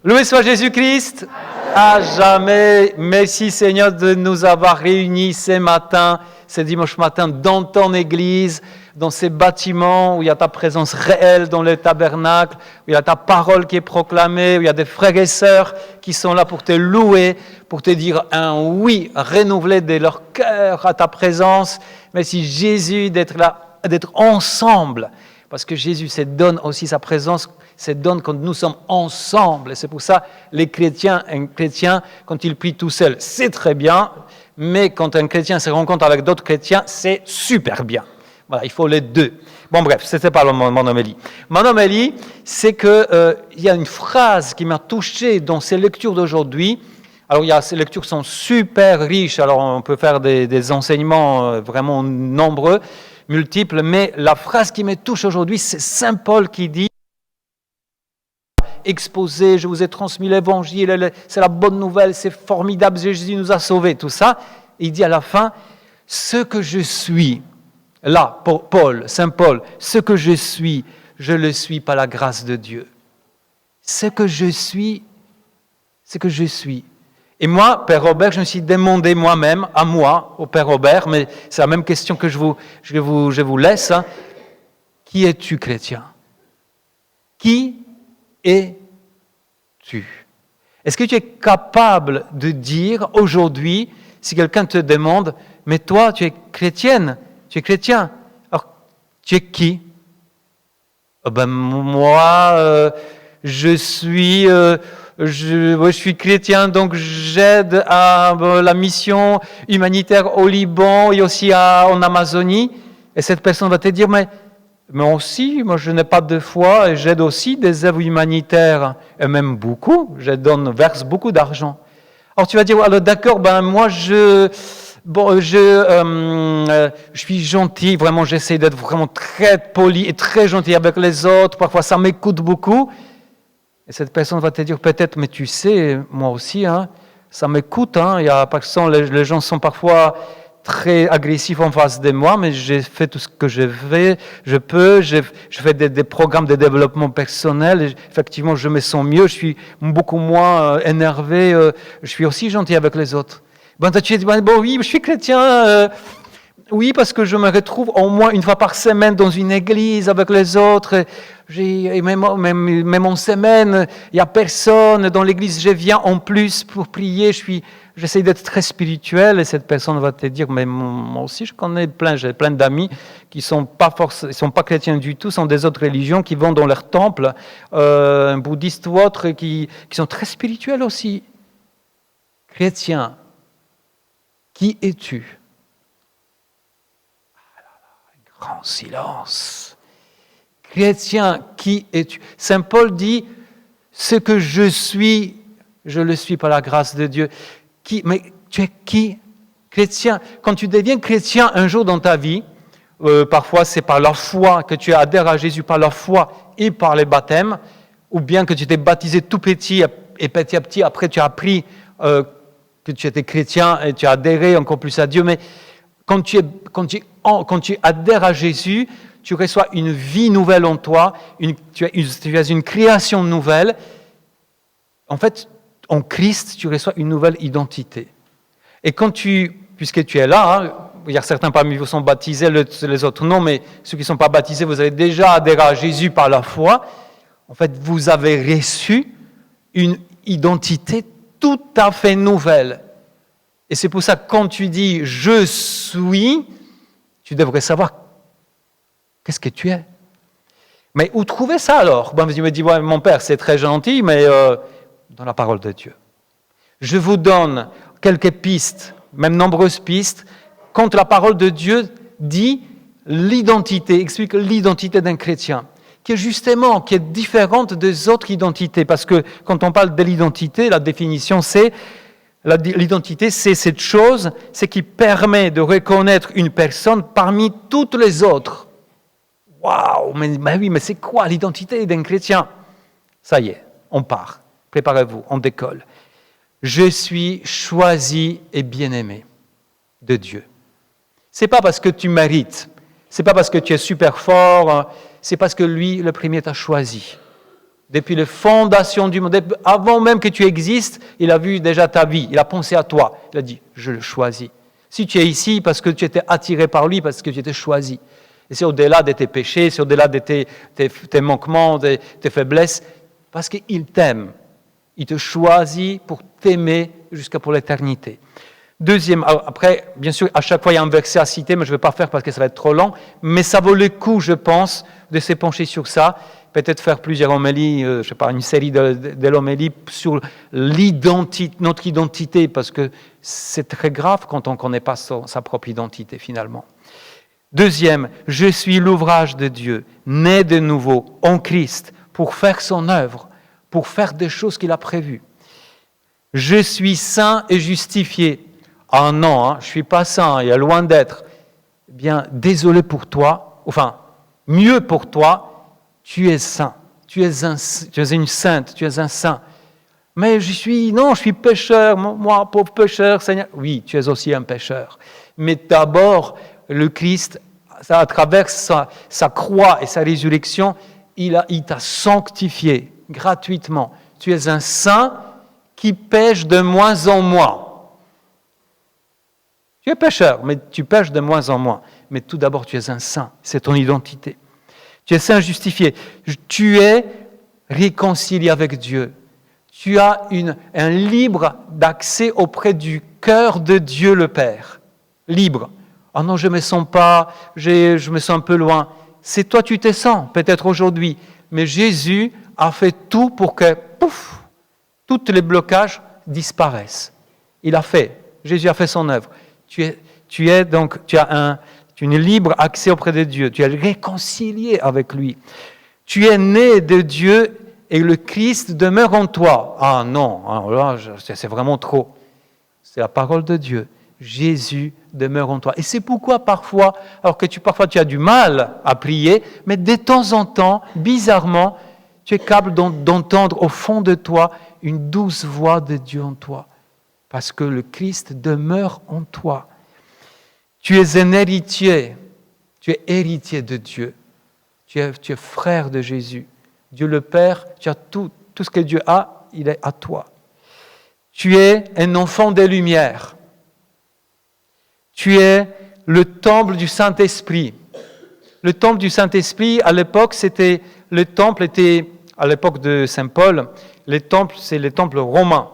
Loué soit Jésus-Christ. À jamais. Merci Seigneur de nous avoir réunis ce matin, ce dimanche matin, dans ton église, dans ces bâtiments où il y a ta présence réelle dans le tabernacle, où il y a ta parole qui est proclamée, où il y a des frères et sœurs qui sont là pour te louer, pour te dire un oui renouvelé de leur cœur à ta présence. Merci Jésus d'être là, d'être ensemble, parce que Jésus se donne aussi sa présence, se donne quand nous sommes ensemble. Et c'est pour ça, un chrétien, quand il prie tout seul, c'est très bien, mais quand un chrétien se rencontre avec d'autres chrétiens, c'est super bien. Voilà, il faut les deux. Bon, bref, ce n'était pas mon homélie. Mon homélie, c'est qu'il y a une phrase qui m'a touché dans ces lectures d'aujourd'hui. Alors, ces lectures sont super riches, alors on peut faire des enseignements vraiment nombreux, multiples, mais la phrase qui me touche aujourd'hui, c'est Saint Paul qui dit « Exposé, je vous ai transmis l'évangile, c'est la bonne nouvelle, c'est formidable, Jésus nous a sauvés, tout ça. » Il dit à la fin « Ce que je suis », là, pour Saint Paul, « Ce que je le suis par la grâce de Dieu. » Ce que je suis, ce que je suis. Et moi, Père Robert, je me suis demandé moi-même, à moi, au Père Robert, mais c'est la même question que je vous laisse. Hein. Qui es-tu, chrétien? Qui es-tu? Est-ce que tu es capable de dire aujourd'hui, si quelqu'un te demande, mais toi, tu es chrétienne, tu es chrétien, alors tu es qui? Moi, je suis chrétien, donc j'aide à la mission humanitaire au Liban et aussi en Amazonie. Et cette personne va te dire, mais aussi, moi je n'ai pas de foi et j'aide aussi des œuvres humanitaires, et même beaucoup, verse beaucoup d'argent. Alors tu vas dire, alors d'accord, moi je suis gentil, vraiment j'essaie d'être vraiment très poli et très gentil avec les autres, parfois ça m'écoute beaucoup. Et cette personne va te dire peut-être, mais tu sais, moi aussi, hein, ça m'écoute. Hein, les gens sont parfois très agressifs en face de moi, mais j'ai fait tout ce que je fais des programmes de développement personnel. Et effectivement, je me sens mieux, je suis beaucoup moins énervé, je suis aussi gentil avec les autres. Tu dis, oui, je suis chrétien. Oui, parce que je me retrouve au moins une fois par semaine dans une église avec les autres. Même en semaine, il n'y a personne. Dans l'église, je viens en plus pour prier. J'essaie d'être très spirituel. Et cette personne va te dire, mais moi aussi, j'ai plein d'amis qui ne sont pas chrétiens du tout, sont des autres religions, qui vont dans leur temple, un bouddhiste ou autre, qui sont très spirituels aussi. Chrétien, qui es-tu? Grand silence. Chrétien, qui es-tu? Saint Paul dit, ce que je suis, je le suis par la grâce de Dieu. Mais tu es qui? Chrétien. Quand tu deviens chrétien un jour dans ta vie, parfois c'est par la foi que tu adhères à Jésus, par la foi et par les baptêmes, ou bien que tu t'es baptisé tout petit et petit à petit, après tu as appris que tu étais chrétien et tu as adhéré encore plus à Dieu. Mais quand tu adhères à Jésus, tu reçois une vie nouvelle en toi, tu as une création nouvelle. En fait, en Christ, tu reçois une nouvelle identité. Et puisque tu es là, hein, il y a certains parmi vous qui sont baptisés, les autres non, mais ceux qui ne sont pas baptisés, vous avez déjà adhéré à Jésus par la foi. En fait, vous avez reçu une identité tout à fait nouvelle. Et c'est pour ça que quand tu dis « je suis », tu devrais savoir qu'est-ce que tu es. Mais où trouver ça alors? Vous me dites, mon père, c'est très gentil, mais dans la parole de Dieu. Je vous donne quelques pistes, même nombreuses pistes, quand la parole de Dieu dit l'identité, explique l'identité d'un chrétien, qui est différente des autres identités. Parce que quand on parle de l'identité, la définition c'est l'identité, c'est cette chose, c'est qui permet de reconnaître une personne parmi toutes les autres. Waouh, mais c'est quoi l'identité d'un chrétien? Ça y est, on part. Préparez-vous, on décolle. Je suis choisi et bien-aimé de Dieu. C'est pas parce que tu mérites, c'est pas parce que tu es super fort, c'est parce que lui, le premier, t'a choisi. Depuis les fondations du monde, avant même que tu existes, il a vu déjà ta vie, il a pensé à toi. Il a dit, je le choisis. Si tu es ici, parce que tu étais attiré par lui, parce que tu étais choisi. Et c'est au-delà de tes péchés, c'est au-delà de tes manquements, de tes faiblesses, parce qu'il t'aime. Il te choisit pour t'aimer jusqu'à pour l'éternité. Deuxième, après, bien sûr, à chaque fois, il y a un verset à citer, mais je ne vais pas faire parce que ça va être trop long, mais ça vaut le coup, je pense, de se pencher sur ça, peut-être faire plusieurs homélies, je ne sais pas, une série de l'homélie sur notre identité, parce que c'est très grave quand on ne connaît pas sa propre identité, finalement. Deuxième, je suis l'ouvrage de Dieu, né de nouveau, en Christ, pour faire son œuvre, pour faire des choses qu'il a prévues. Je suis saint et justifié. Ah non, je ne suis pas saint, il y a loin d'être. Eh bien, désolé pour toi, enfin, mieux pour toi, tu es saint. Tu es une sainte, tu es un saint. Mais je suis pécheur, moi, pauvre pécheur, Seigneur. Oui, tu es aussi un pécheur. Mais d'abord, le Christ, à travers sa croix et sa résurrection, il t'a sanctifié gratuitement. Tu es un saint qui pêche de moins en moins. Tu es pécheur, mais tu pêches de moins en moins. Mais tout d'abord, tu es un saint. C'est ton identité. Tu es saint justifié. Tu es réconcilié avec Dieu. Tu as un libre d'accès auprès du cœur de Dieu le Père. Libre. Ah non, je ne me sens pas, je me sens un peu loin. C'est toi, tu te sens, peut-être aujourd'hui. Mais Jésus a fait tout pour que, pouf, tous les blocages disparaissent. Jésus a fait son œuvre. Tu as un libre accès auprès de Dieu. Tu es réconcilié avec lui. Tu es né de Dieu et le Christ demeure en toi. Ah non, là, c'est vraiment trop. C'est la parole de Dieu. Jésus demeure en toi. Et c'est pourquoi parfois tu as du mal à prier, mais de temps en temps, bizarrement, tu es capable d'entendre au fond de toi une douce voix de Dieu en toi. Parce que le Christ demeure en toi. Tu es un héritier. Tu es héritier de Dieu. Tu es frère de Jésus. Dieu le Père, tu as tout ce que Dieu a, il est à toi. Tu es un enfant des Lumières. Tu es le temple du Saint-Esprit. Le temple du Saint-Esprit, à l'époque à l'époque de Saint Paul, c'est le temple romain.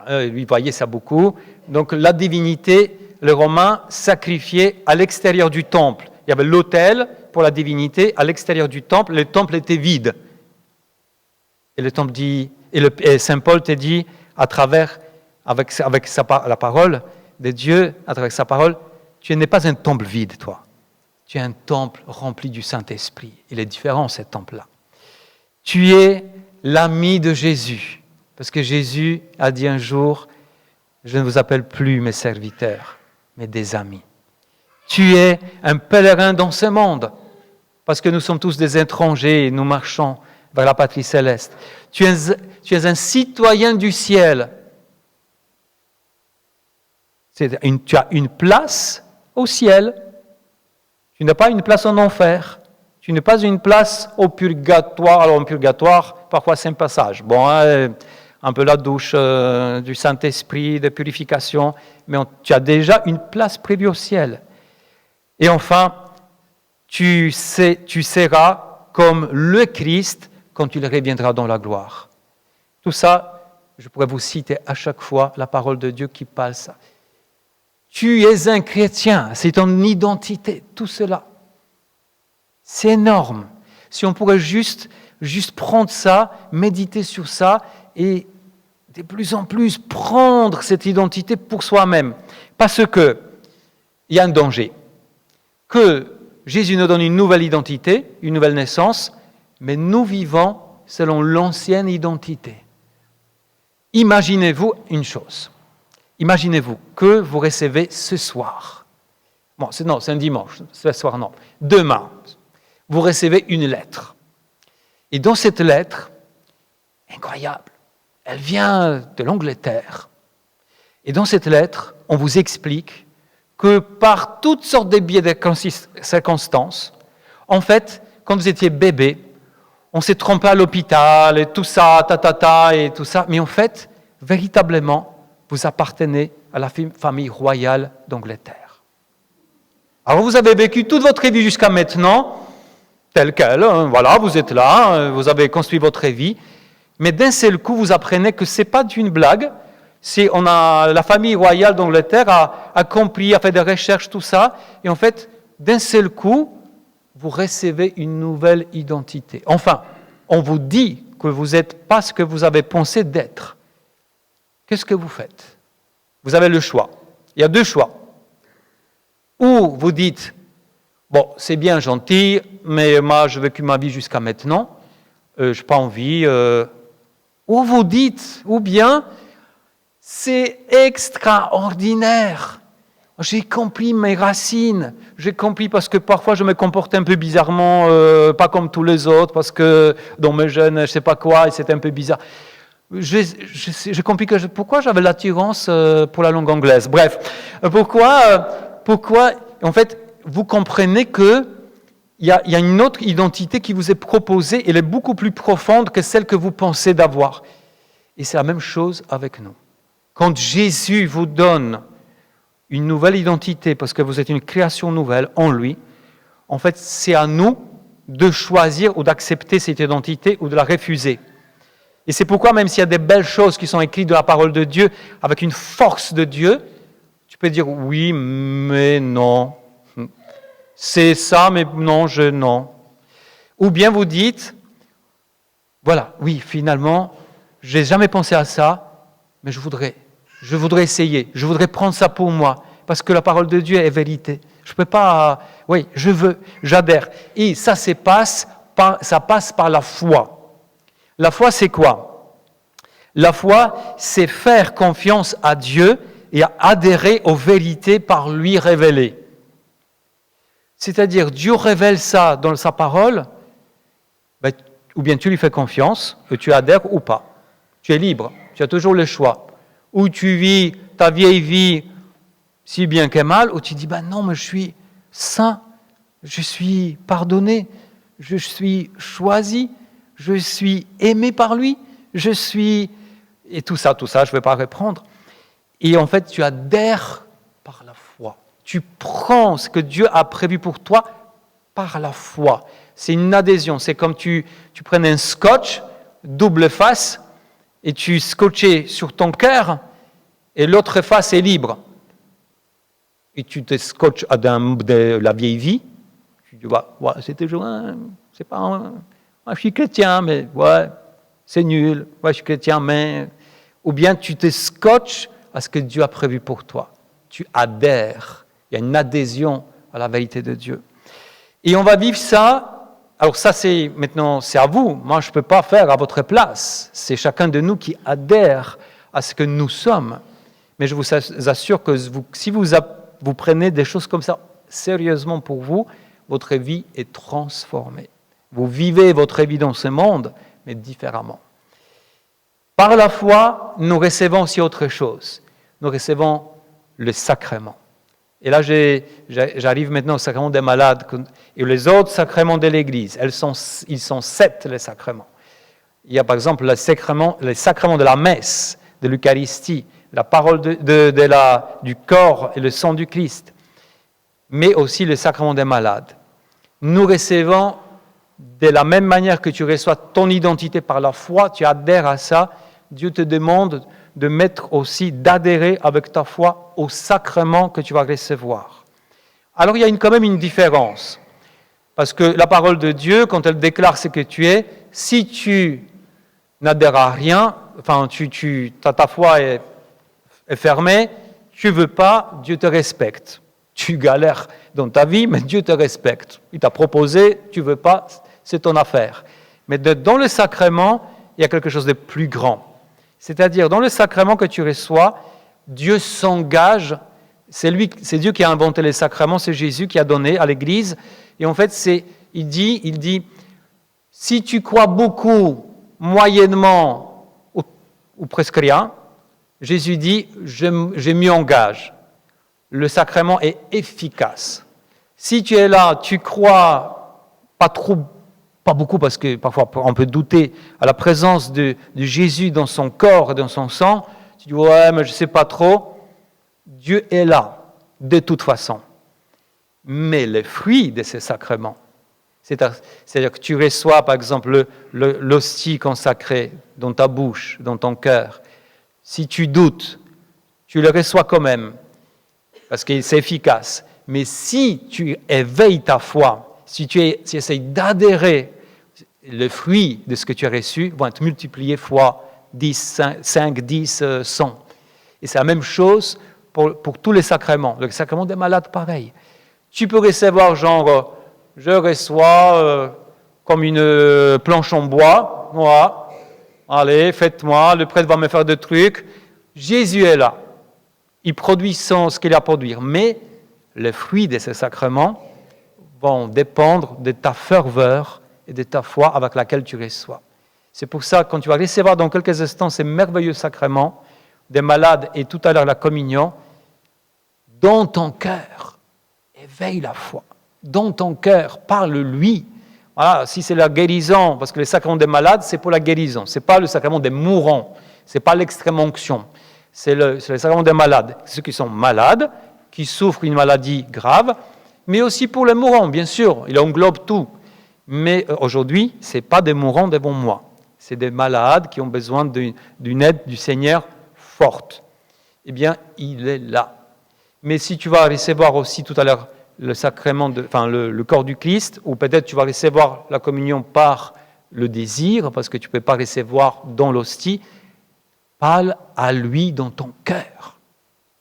Lui voyait ça beaucoup. Donc la divinité, les Romains sacrifiaient à l'extérieur du temple. Il y avait l'autel pour la divinité à l'extérieur du temple. Le temple était vide. Et le temple dit, et Saint Paul te dit, à travers, avec la parole de Dieu, à travers sa parole, tu n'es pas un temple vide, toi. Tu es un temple rempli du Saint-Esprit. Il est différent, ce temple-là. Tu es l'ami de Jésus. Parce que Jésus a dit un jour, je ne vous appelle plus mes serviteurs, mais des amis. Tu es un pèlerin dans ce monde, parce que nous sommes tous des étrangers et nous marchons vers la patrie céleste. Tu es un citoyen du ciel. Tu as une place au ciel. Tu n'as pas une place en enfer. Tu n'as pas une place au purgatoire. Alors, en purgatoire, parfois c'est un passage. Bon, un peu la douche du Saint-Esprit, de purification, mais tu as déjà une place prévue au ciel. Et enfin, tu seras comme le Christ quand il reviendra dans la gloire. Tout ça, je pourrais vous citer à chaque fois la parole de Dieu qui parle ça. Tu es un chrétien, c'est ton identité, tout cela. C'est énorme. Si on pourrait juste prendre ça, méditer sur ça et de plus en plus prendre cette identité pour soi-même. Parce que il y a un danger. Que Jésus nous donne une nouvelle identité, une nouvelle naissance, mais nous vivons selon l'ancienne identité. Imaginez-vous une chose. Imaginez-vous que vous recevez ce soir. Bon, c'est un dimanche, ce soir non. Demain, vous recevez une lettre. Et dans cette lettre, incroyable, elle vient de l'Angleterre. Et dans cette lettre, on vous explique que par toutes sortes de biais de circonstances, en fait, quand vous étiez bébé, on s'est trompé à l'hôpital, et tout ça, et tout ça. Mais en fait, véritablement, vous appartenez à la famille royale d'Angleterre. Alors vous avez vécu toute votre vie jusqu'à maintenant, telle qu'elle, hein, voilà, vous êtes là, vous avez construit votre vie, mais d'un seul coup, vous apprenez que ce n'est pas une blague, la famille royale d'Angleterre a accompli, a fait des recherches, tout ça, et en fait, d'un seul coup, vous recevez une nouvelle identité. Enfin, on vous dit que vous n'êtes pas ce que vous avez pensé d'être. Qu'est-ce que vous faites? Vous avez le choix. Il y a deux choix. Ou vous dites, bon, c'est bien gentil, mais moi, j'ai vécu ma vie jusqu'à maintenant, je n'ai pas envie. Ou vous dites, ou bien, c'est extraordinaire. J'ai compris mes racines. J'ai compris parce que parfois je me comportais un peu bizarrement, pas comme tous les autres, parce que dans mes jeunes, je ne sais pas quoi, et c'était un peu bizarre. J'ai compris pourquoi j'avais l'attirance pour la langue anglaise. Bref, pourquoi en fait, vous comprenez qu'il y a une autre identité qui vous est proposée, elle est beaucoup plus profonde que celle que vous pensez d'avoir. Et c'est la même chose avec nous. Quand Jésus vous donne une nouvelle identité, parce que vous êtes une création nouvelle en lui, en fait, c'est à nous de choisir ou d'accepter cette identité ou de la refuser. Et c'est pourquoi, même s'il y a des belles choses qui sont écrites de la parole de Dieu, avec une force de Dieu, tu peux dire oui, mais non. C'est ça, mais non, non. Ou bien vous dites, voilà, oui, finalement, je n'ai jamais pensé à ça, mais je voudrais essayer, je voudrais prendre ça pour moi, parce que la parole de Dieu est vérité. Je ne peux pas, oui, je veux, j'adhère. Et ça passe par la foi. La foi, c'est quoi? La foi, c'est faire confiance à Dieu et adhérer aux vérités par lui révélées. C'est-à-dire, Dieu révèle ça dans sa parole, ou bien tu lui fais confiance, et tu adhères ou pas. Tu es libre, tu as toujours le choix. Ou tu vis ta vieille vie si bien que mal, ou tu dis, non, mais je suis saint, je suis pardonné, je suis choisi, je suis aimé par lui, je suis... Et tout ça, je ne vais pas reprendre. Et en fait, tu adhères par la foi. Tu prends ce que Dieu a prévu pour toi par la foi. C'est une adhésion. C'est comme tu prenais un scotch, double face, et tu scotchais sur ton cœur, et l'autre face est libre. Et tu te scotches de la vieille vie. Tu dis, c'est toujours c'est pas je suis chrétien, mais c'est nul. Je suis chrétien, mais... Ou bien tu te scotches à ce que Dieu a prévu pour toi. Tu adhères. Il y a une adhésion à la vérité de Dieu. Et on va vivre ça. Alors ça, c'est à vous. Moi, je ne peux pas faire à votre place. C'est chacun de nous qui adhère à ce que nous sommes. Mais je vous assure que si vous prenez des choses comme ça sérieusement pour vous, votre vie est transformée. Vous vivez votre vie dans ce monde, mais différemment. Par la foi, nous recevons aussi autre chose. Nous recevons le sacrement. Et là, j'arrive maintenant au sacrement des malades et les autres sacrements de l'Église. Ils sont 7, les sacrements. Il y a par exemple les sacrements de la messe, de l'Eucharistie, la parole du corps et le sang du Christ, mais aussi le sacrement des malades. Nous recevons de la même manière que tu reçois ton identité par la foi, tu adhères à ça, Dieu te demande d'adhérer avec ta foi au sacrement que tu vas recevoir. Alors il y a quand même une différence, parce que la parole de Dieu, quand elle déclare ce que tu es, si tu n'adhères à rien, ta foi est fermée, tu ne veux pas, Dieu te respecte. Tu galères dans ta vie, mais Dieu te respecte. Il t'a proposé, tu ne veux pas, c'est ton affaire. Mais dans le sacrement, il y a quelque chose de plus grand. C'est-à-dire, dans le sacrement que tu reçois, Dieu s'engage, c'est Dieu qui a inventé les sacrements, c'est Jésus qui a donné à l'Église. Et en fait, il dit, si tu crois beaucoup, moyennement ou presque rien, Jésus dit, je m'y engage. Le sacrement est efficace. Si tu es là, tu crois pas trop Pas beaucoup, parce que parfois on peut douter à la présence de Jésus dans son corps et dans son sang. Tu dis, ouais, mais je ne sais pas trop. Dieu est là, de toute façon. Mais les fruits de ces sacrements, c'est-à-dire que tu reçois, par exemple, l'hostie consacrée dans ta bouche, dans ton cœur. Si tu doutes, tu le reçois quand même, parce que c'est efficace. Mais si tu éveilles ta foi, si tu essayes d'adhérer, les fruits de ce que tu as reçu vont être multipliés fois 10, 5, 10, 100. Et c'est la même chose pour tous les sacrements. Le sacrement des malades, pareil. Tu peux recevoir genre, je reçois comme une planche en bois, voilà. Allez, faites-moi, le prêtre va me faire des trucs. Jésus est là. Il produit ce qu'il a à produire. Mais les fruits de ces sacrements vont dépendre de ta ferveur et de ta foi avec laquelle tu reçois. C'est pour ça que quand tu vas recevoir dans quelques instants ces merveilleux sacrements des malades et tout à l'heure la communion, dans ton cœur, éveille la foi. Dans ton cœur, parle-lui. Voilà, si c'est la guérison, parce que le sacrement des malades, c'est pour la guérison. Ce n'est pas le sacrement des mourants. Ce n'est pas l'extrême onction. C'est le sacrement des malades. Ceux qui sont malades, qui souffrent d'une maladie grave, mais aussi pour les mourants, bien sûr. Il englobe tout. Mais aujourd'hui, ce n'est pas des mourants devant moi. C'est des malades qui ont besoin d'une aide du Seigneur forte. Eh bien, il est là. Mais si tu vas recevoir aussi tout à l'heure le sacrement, le corps du Christ, ou peut-être tu vas recevoir la communion par le désir, parce que tu ne peux pas recevoir dans l'hostie, parle à lui dans ton cœur.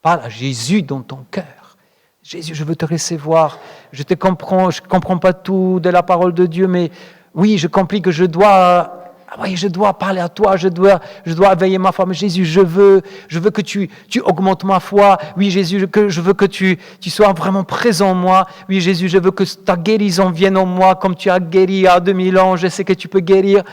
Parle à Jésus dans ton cœur. Jésus, je veux te recevoir. Je ne comprends pas tout de la parole de Dieu, mais oui, je comprends que je dois parler à toi, je dois éveiller ma foi. Mais Jésus, je veux que tu augmentes ma foi. Oui, Jésus, je veux que tu sois vraiment présent en moi. Oui, Jésus, je veux que ta guérison vienne en moi comme tu as guéri il y a 2000 ans. Je sais que tu peux guérir.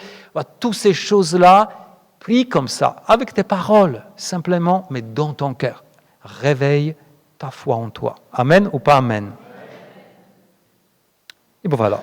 Toutes ces choses-là, prie comme ça, avec tes paroles, simplement, mais dans ton cœur. Réveille ta foi en toi. Amen ou pas amen? Et bon, voilà.